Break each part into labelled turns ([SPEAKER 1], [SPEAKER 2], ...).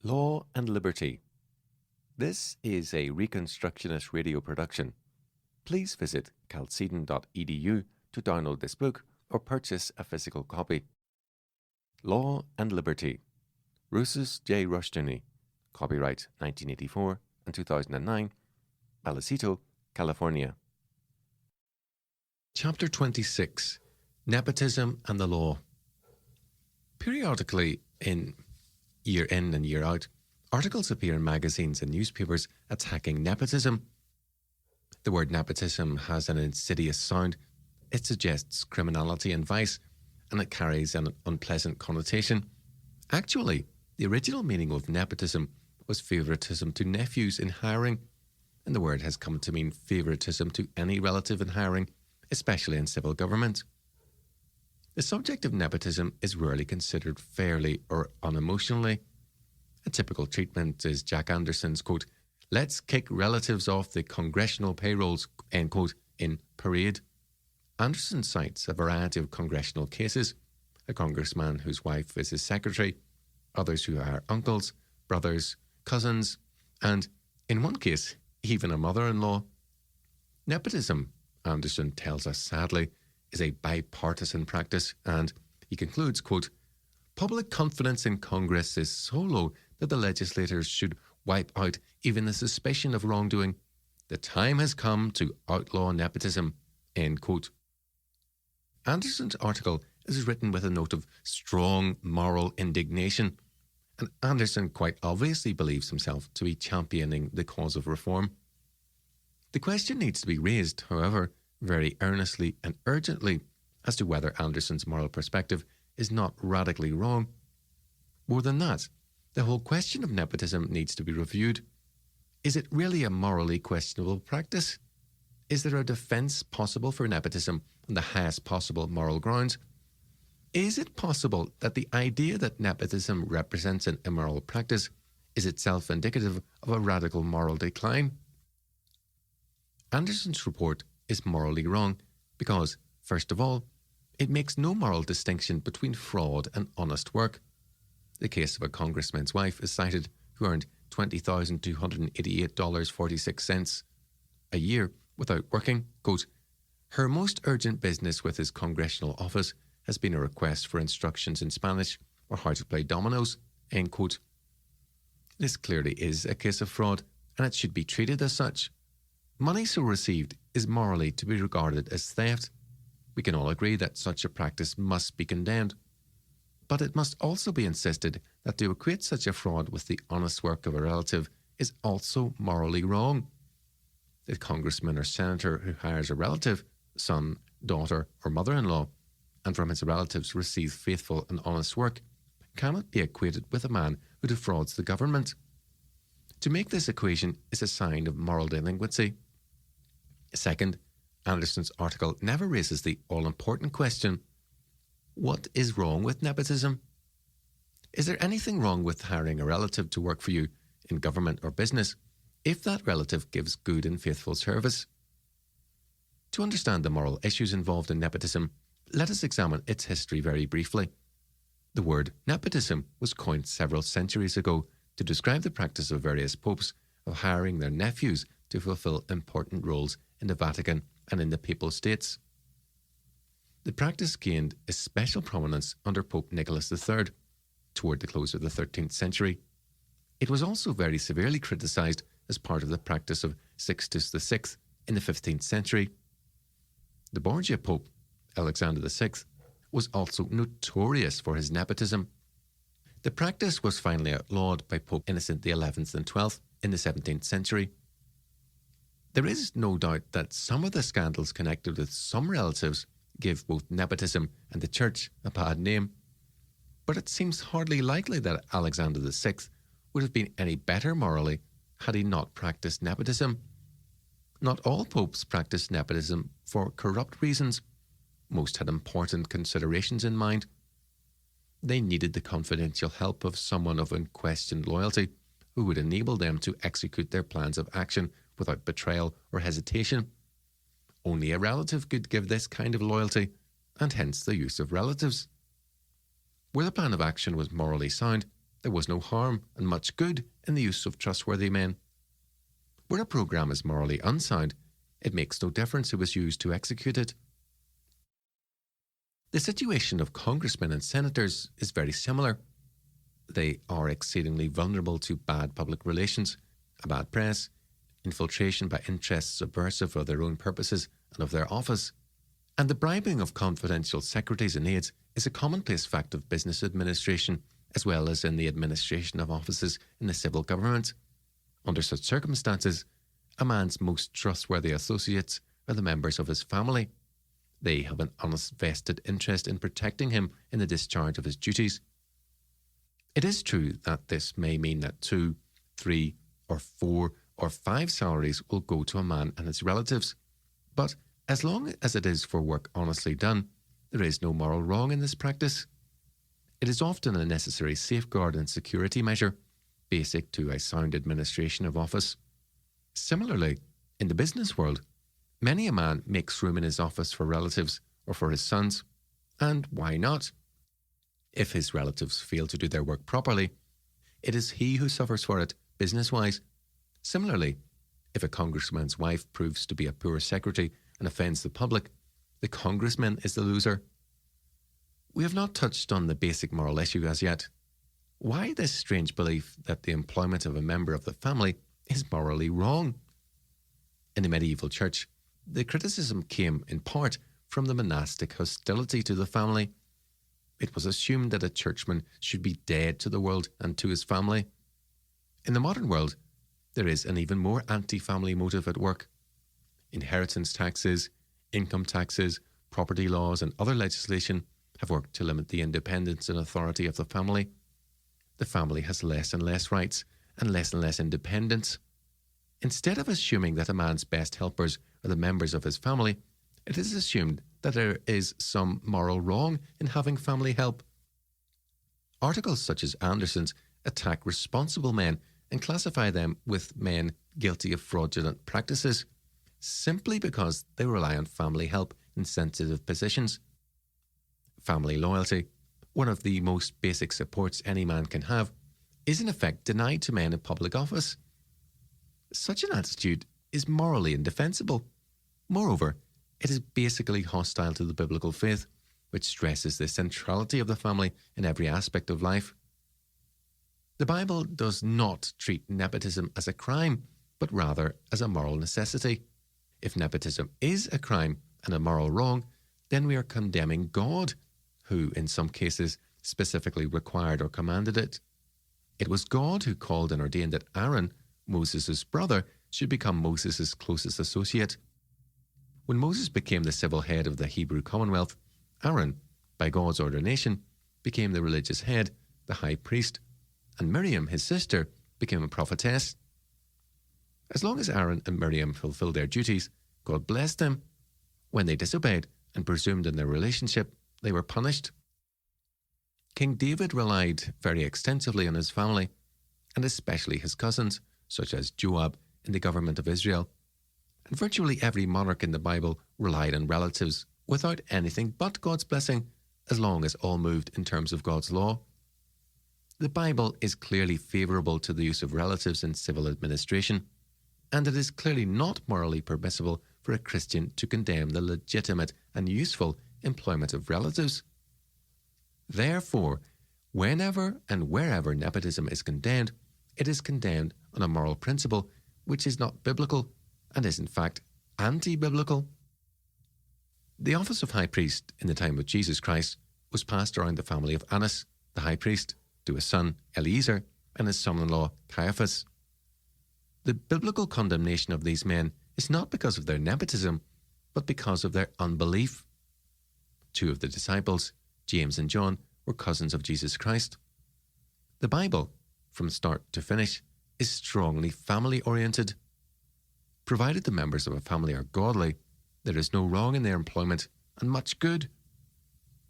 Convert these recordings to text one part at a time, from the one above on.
[SPEAKER 1] Law and Liberty. This is a Reconstructionist radio production. Please visit calcedon.edu to download this book or purchase a physical copy. Law and Liberty. Rousas J. Rushdoony. Copyright 1984 and 2009. Alicito, California. Chapter 26. Nepotism and the Law. Periodically, in year in and year out, articles appear in magazines and newspapers attacking nepotism. The word nepotism has an insidious sound. It suggests criminality and vice, and it carries an unpleasant connotation. Actually, the original meaning of nepotism was favoritism to nephews in hiring, and the word has come to mean favoritism to any relative in hiring, especially in civil government. The subject of nepotism is rarely considered fairly or unemotionally. A typical treatment is Jack Anderson's, quote, "Let's kick relatives off the congressional payrolls," end quote, in Parade. Anderson cites a variety of congressional cases, a congressman whose wife is his secretary, others who are uncles, brothers, cousins, and, in one case, even a mother-in-law. Nepotism, Anderson tells us sadly, is a bipartisan practice, and he concludes, quote, "Public confidence in Congress is so low that the legislators should wipe out even the suspicion of wrongdoing. The time has come to outlaw nepotism," end quote. Anderson's article is written with a note of strong moral indignation, and Anderson quite obviously believes himself to be championing the cause of reform. The question needs to be raised, however, very earnestly and urgently as to whether Anderson's moral perspective is not radically wrong. More than that, the whole question of nepotism needs to be reviewed. Is it really a morally questionable practice? Is there a defence possible for nepotism on the highest possible moral grounds? Is it possible that the idea that nepotism represents an immoral practice is itself indicative of a radical moral decline? Anderson's report is morally wrong because, first of all, it makes no moral distinction between fraud and honest work. The case of a congressman's wife is cited who earned $20,288.46 a year without working. Quote, "Her most urgent business with his congressional office has been a request for instructions in Spanish or how to play dominoes," end quote. This clearly is a case of fraud, and it should be treated as such. Money so received is morally to be regarded as theft. We can all agree that such a practice must be condemned. But it must also be insisted that to equate such a fraud with the honest work of a relative is also morally wrong. The congressman or senator who hires a relative, son, daughter, or mother-in-law, and from his relatives receives faithful and honest work, cannot be equated with a man who defrauds the government. To make this equation is a sign of moral delinquency. Second, Anderson's article never raises the all-important question: what is wrong with nepotism? Is there anything wrong with hiring a relative to work for you in government or business if that relative gives good and faithful service? To understand the moral issues involved in nepotism, let us examine its history very briefly. The word nepotism was coined several centuries ago to describe the practice of various popes of hiring their nephews to fulfill important roles in the Vatican and in the Papal States. The practice gained especial prominence under Pope Nicholas III toward the close of the 13th century. It was also very severely criticised as part of the practice of Sixtus VI in the 15th century. The Borgia Pope, Alexander VI, was also notorious for his nepotism. The practice was finally outlawed by Pope Innocent XI and XII in the 17th century. There is no doubt that some of the scandals connected with some relatives give both nepotism and the Church a bad name, but it seems hardly likely that Alexander VI would have been any better morally had he not practiced nepotism. Not all popes practiced nepotism for corrupt reasons. Most had important considerations in mind. They needed the confidential help of someone of unquestioned loyalty who would enable them to execute their plans of action without betrayal or hesitation. Only a relative could give this kind of loyalty, and hence the use of relatives. Where the plan of action was morally sound, There was no harm and much good in the use of trustworthy men. Where a programme is morally unsound, it makes no difference who was used to execute it. The situation of congressmen and senators is very similar. They are exceedingly vulnerable to bad public relations, a bad press, infiltration by interests subversive of their own purposes and of their office, and the bribing of confidential secretaries and aides is a commonplace fact of business administration, as well as in the administration of offices in the civil government. Under such circumstances, a man's most trustworthy associates are the members of his family. They have an honest vested interest in protecting him in the discharge of his duties. It is true that this may mean that 2, 3, or 4, or 5 salaries will go to a man and his relatives, but as long as it is for work honestly done, there is no moral wrong in this practice. It is often a necessary safeguard and security measure, basic to a sound administration of office. Similarly, in the business world, many a man makes room in his office for relatives or for his sons, and why not? If his relatives fail to do their work properly, it is he who suffers for it, business-wise. Similarly, if a congressman's wife proves to be a poor secretary and offends the public, the congressman is the loser. We have not touched on the basic moral issue as yet. Why this strange belief that the employment of a member of the family is morally wrong? In the medieval church, the criticism came in part from the monastic hostility to the family. It was assumed that a churchman should be dead to the world and to his family. In the modern world, there is an even more anti-family motive at work. Inheritance taxes, income taxes, property laws, and other legislation have worked to limit the independence and authority of the family. The family has less and less rights and less independence. Instead of assuming that a man's best helpers are the members of his family, it is assumed that there is some moral wrong in having family help. Articles such as Anderson's attack responsible men and classify them with men guilty of fraudulent practices, simply because they rely on family help in sensitive positions. Family loyalty, one of the most basic supports any man can have, is in effect denied to men in public office. Such an attitude is morally indefensible. Moreover, it is basically hostile to the biblical faith, which stresses the centrality of the family in every aspect of life. The Bible does not treat nepotism as a crime, but rather as a moral necessity. If nepotism is a crime and a moral wrong, then we are condemning God, who in some cases specifically required or commanded it. It was God who called and ordained that Aaron, Moses' brother, should become Moses' closest associate. When Moses became the civil head of the Hebrew Commonwealth, Aaron, by God's ordination, became the religious head, the high priest, and Miriam, his sister, became a prophetess. As long as Aaron and Miriam fulfilled their duties, God blessed them. When they disobeyed and presumed in their relationship, they were punished. King David relied very extensively on his family, and especially his cousins, such as Joab in the government of Israel. And virtually every monarch in the Bible relied on relatives without anything but God's blessing, as long as all moved in terms of God's law. The Bible is clearly favourable to the use of relatives in civil administration, and it is clearly not morally permissible for a Christian to condemn the legitimate and useful employment of relatives. Therefore, whenever and wherever nepotism is condemned, it is condemned on a moral principle which is not biblical and is in fact anti-biblical. The office of high priest in the time of Jesus Christ was passed around the family of Annas, the high priest, to his son Eleazar and his son-in-law Caiaphas. The biblical condemnation of these men is not because of their nepotism, but because of their unbelief. 2 of the disciples, James and John, were cousins of Jesus Christ. The Bible, from start to finish, is strongly family-oriented. Provided the members of a family are godly, there is no wrong in their employment and much good.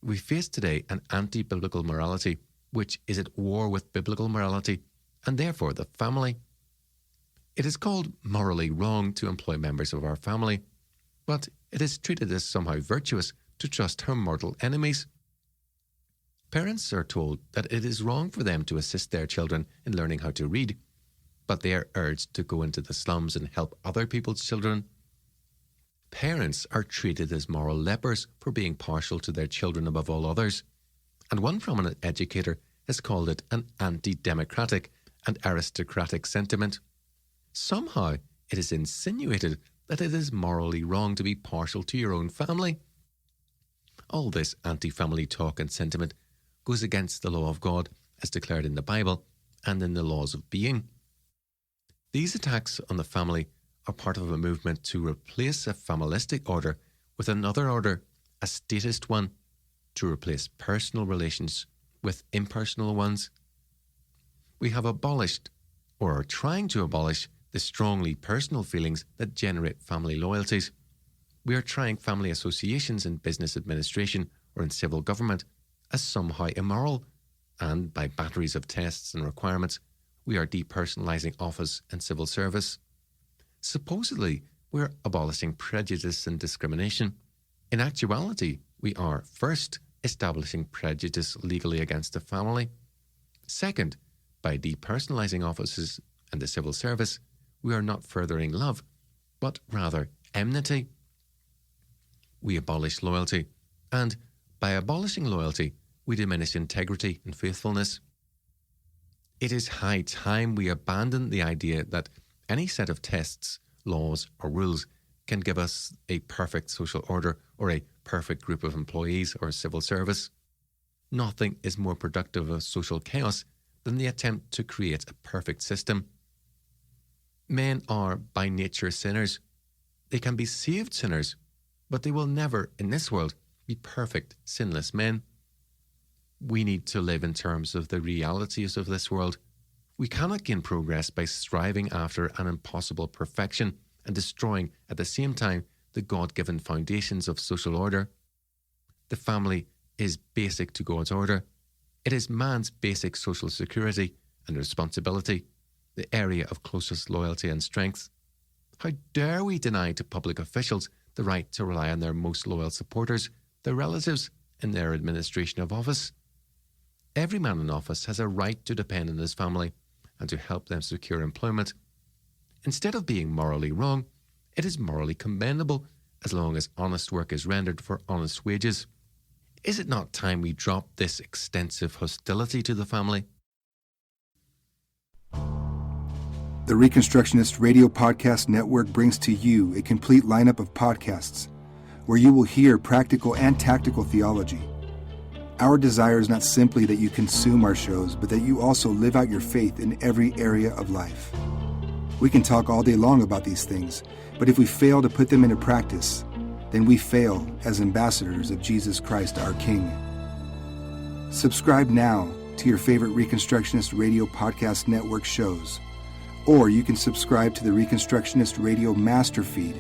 [SPEAKER 1] We face today an anti-biblical morality which is at war with biblical morality and therefore the family. It is called morally wrong to employ members of our family, but it is treated as somehow virtuous to trust her mortal enemies. Parents are told that it is wrong for them to assist their children in learning how to read, but they are urged to go into the slums and help other people's children. Parents are treated as moral lepers for being partial to their children above all others, and one prominent educator has called it an anti-democratic and aristocratic sentiment. Somehow, it is insinuated that it is morally wrong to be partial to your own family. All this anti-family talk and sentiment goes against the law of God as declared in the Bible and in the laws of being. These attacks on the family are part of a movement to replace a familistic order with another order, a statist one, to replace personal relations with impersonal ones. We have abolished, or are trying to abolish, the strongly personal feelings that generate family loyalties. We are trying family associations in business administration or in civil government as somehow immoral, and by batteries of tests and requirements, we are depersonalizing office and civil service. Supposedly, we are abolishing prejudice and discrimination. In actuality, we are, first, establishing prejudice legally against the family. Second, by depersonalizing offices and the civil service, we are not furthering love, but rather enmity. We abolish loyalty, and by abolishing loyalty, we diminish integrity and faithfulness. It is high time we abandon the idea that any set of tests, laws, or rules can give us a perfect social order or a perfect group of employees or civil service. Nothing is more productive of social chaos than the attempt to create a perfect system. Men are by nature sinners. They can be saved sinners, but they will never, in this world, be perfect, sinless men. We need to live in terms of the realities of this world. We cannot gain progress by striving after an impossible perfection and destroying at the same time the God-given foundations of social order. The family is basic to God's order. It is man's basic social security and responsibility, the area of closest loyalty and strength. How dare we deny to public officials the right to rely on their most loyal supporters, their relatives, in their administration of office? Every man in office has a right to depend on his family and to help them secure employment. Instead of being morally wrong, it is morally commendable as long as honest work is rendered for honest wages. Is it not time we drop this extensive hostility to the family?
[SPEAKER 2] The Reconstructionist Radio Podcast Network brings to you a complete lineup of podcasts where you will hear practical and tactical theology. Our desire is not simply that you consume our shows, but that you also live out your faith in every area of life. We can talk all day long about these things, but if we fail to put them into practice, then we fail as ambassadors of Jesus Christ, our King. Subscribe now to your favorite Reconstructionist Radio Podcast Network shows, or you can subscribe to the Reconstructionist Radio Master Feed,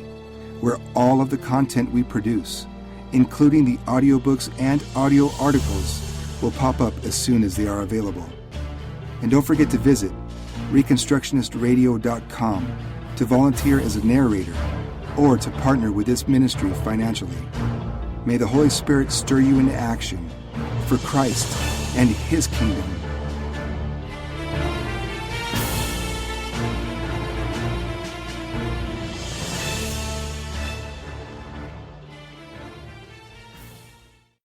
[SPEAKER 2] where all of the content we produce, including the audiobooks and audio articles, will pop up as soon as they are available. And don't forget to visit ReconstructionistRadio.com to volunteer as a narrator or to partner with this ministry financially. May the Holy Spirit stir you into action for Christ and His kingdom.